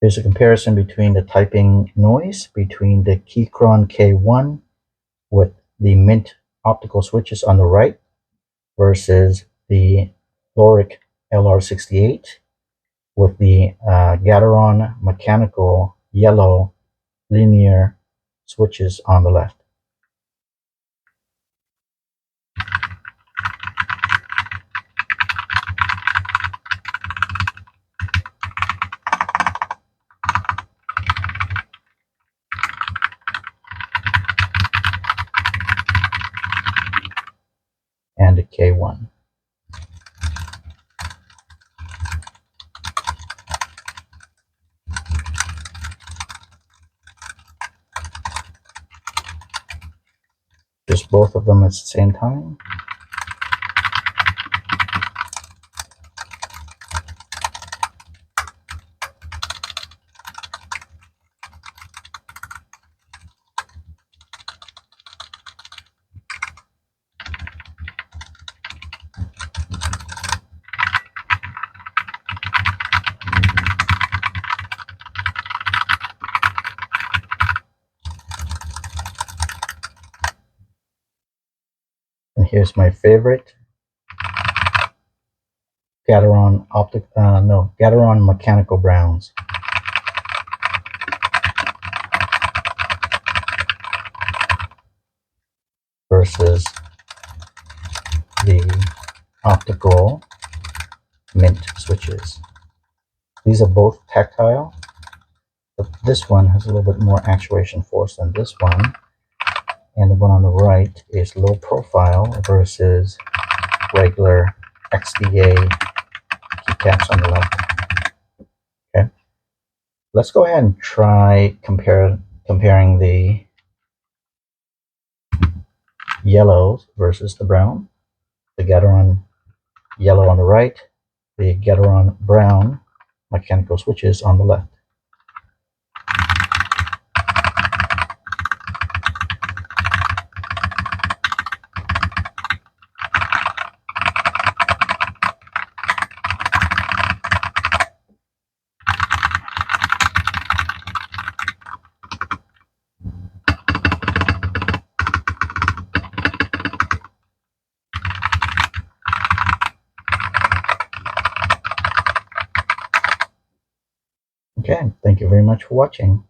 Here's a comparison between the typing noise between the Keychron K1 with the mint optical switches on the right versus the Loriik LR68 with the Gateron mechanical yellow linear switches on the left. And the K1. Just both of them at the same time. And here's my favorite Gateron Gateron mechanical browns. Versus the optical mint switches. These are both tactile, but this one has a little bit more actuation force than this one. And the one on the right is low profile versus regular XDA keycaps on the left. Okay, let's go ahead and try comparing the yellows versus the brown. The Gateron yellow on the right, the Gateron brown mechanical switches on the left. Okay, thank you very much for watching.